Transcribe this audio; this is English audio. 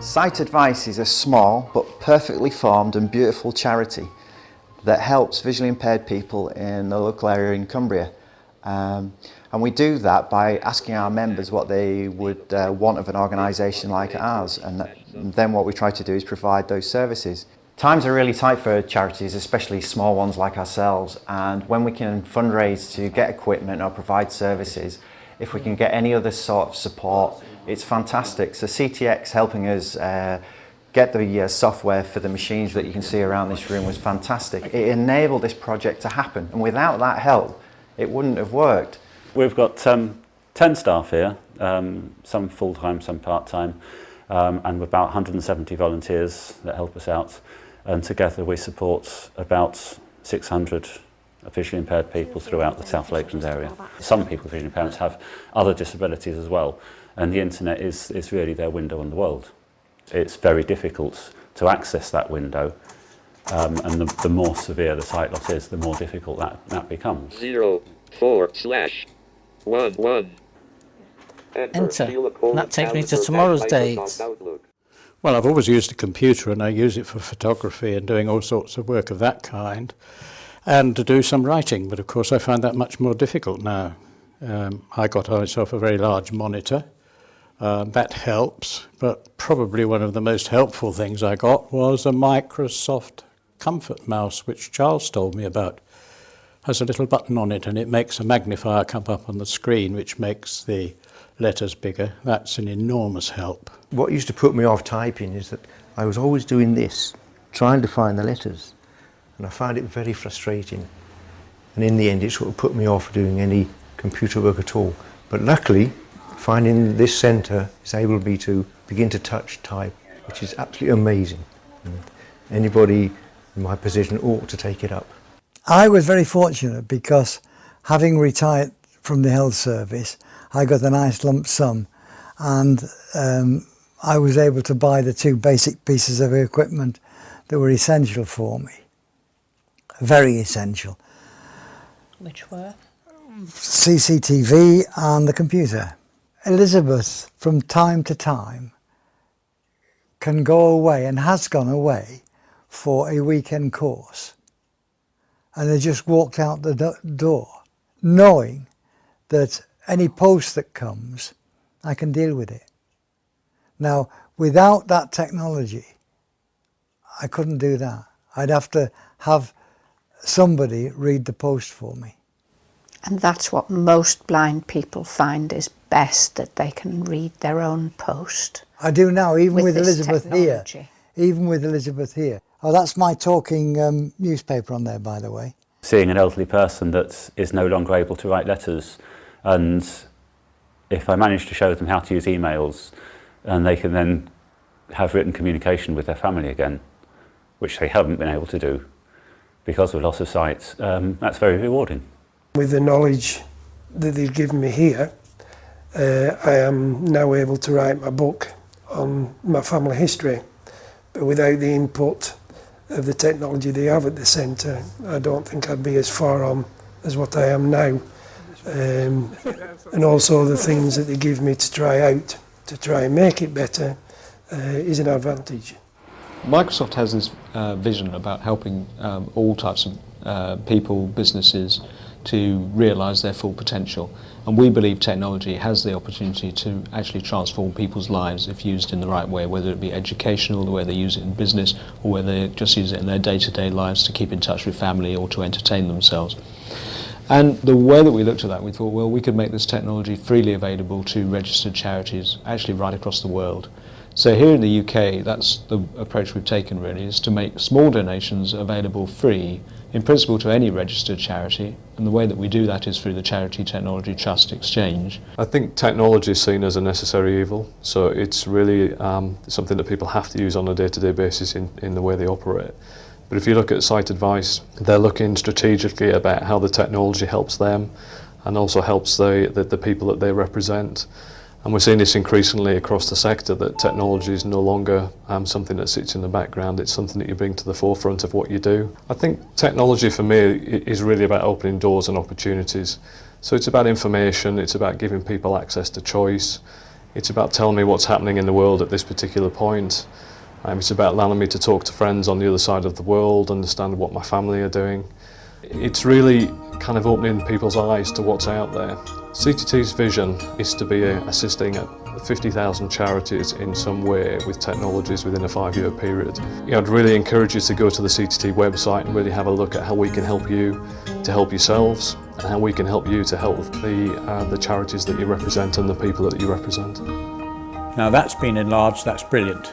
Sight Advice is a small but perfectly formed and beautiful charity that helps visually impaired people in the local area in Cumbria. And we do that by asking our members what they would want of an organisation like ours, and then what we try to do is provide those services. Times are really tight for charities, especially small ones like ourselves, and when we can fundraise to get equipment or provide services, if we can get any other sort of support, it's fantastic. So CTX helping us get the software for the machines that you can see around this room was fantastic. It enabled this project to happen, and without that help, it wouldn't have worked. We've got 10 staff here, some full-time, some part-time, and about 170 volunteers that help us out. And together we support about 600 visually impaired people throughout the South Lakeland area. Some people with visual impairments have other disabilities as well, and the internet is really their window on the world. It's very difficult to access that window, and the more severe the sight loss is, the more difficult that becomes. 04/11. Enter. And that takes me to tomorrow's date. Well, I've always used a computer, and I use it for photography and doing all sorts of work of that kind, and to do some writing, but of course I find that much more difficult now. I got myself a very large monitor. That helps, but probably one of the most helpful things I got was a Microsoft Comfort mouse, which Charles told me about. Has a little button on it, and it makes a magnifier come up on the screen, which makes the letters bigger. That's an enormous help. What used to put me off typing is that I was always doing this, trying to find the letters, and I found it very frustrating. And in the end, it sort of put me off doing any computer work at all. But luckily, finding this centre has enabled me to begin to touch type, which is absolutely amazing. And anybody in my position ought to take it up. I was very fortunate because, having retired from the health service, I got a nice lump sum, and I was able to buy the 2 basic pieces of equipment that were essential for me. Very essential. Which were? CCTV and the computer. Elizabeth, from time to time, can go away, and has gone away, for a weekend course. And I just walked out the door, knowing that any post that comes, I can deal with it. Now, without that technology, I couldn't do that. I'd have to have somebody read the post for me. And that's what most blind people find is best, that they can read their own post. I do now, even with Elizabeth here. Even with Elizabeth here. Oh, that's my talking newspaper on there, by the way. Seeing an elderly person that is no longer able to write letters, and if I manage to show them how to use emails, and they can then have written communication with their family again, which they haven't been able to do because of loss of sight, that's very rewarding. With the knowledge that they've given me here, I am now able to write my book on my family history, but without the input of the technology they have at the centre, I don't think I'd be as far on as what I am now. And also the things that they give me to try out, to try and make it better, is an advantage. Microsoft has this vision about helping all types of people, businesses, to realise their full potential. And we believe technology has the opportunity to actually transform people's lives if used in the right way, whether it be educational, the way they use it in business, or whether they just use it in their day-to-day lives to keep in touch with family or to entertain themselves. And the way that we looked at that, we thought, well, we could make this technology freely available to registered charities actually right across the world. So here in the UK, that's the approach we've taken really, is to make small donations available free, in principle to any registered charity, and the way that we do that is through the Charity Technology Trust Exchange. I think technology is seen as a necessary evil, so it's really something that people have to use on a day-to-day basis in the way they operate. But if you look at Sight Advice, they're looking strategically about how the technology helps them and also helps the people that they represent. And we're seeing this increasingly across the sector, that technology is no longer something that sits in the background, it's something that you bring to the forefront of what you do. I think technology for me is really about opening doors and opportunities. So it's about information, it's about giving people access to choice, It's about telling me what's happening in the world at this particular point. It's about allowing me to talk to friends on the other side of the world, understand what my family are doing. It's really kind of opening people's eyes to what's out there. CTT's vision is to be assisting 50,000 charities in some way with technologies within a 5-year period. I'd really encourage you to go to the CTT website and really have a look at how we can help you to help yourselves, and how we can help you to help the charities that you represent and the people that you represent. Now that's been enlarged, that's brilliant.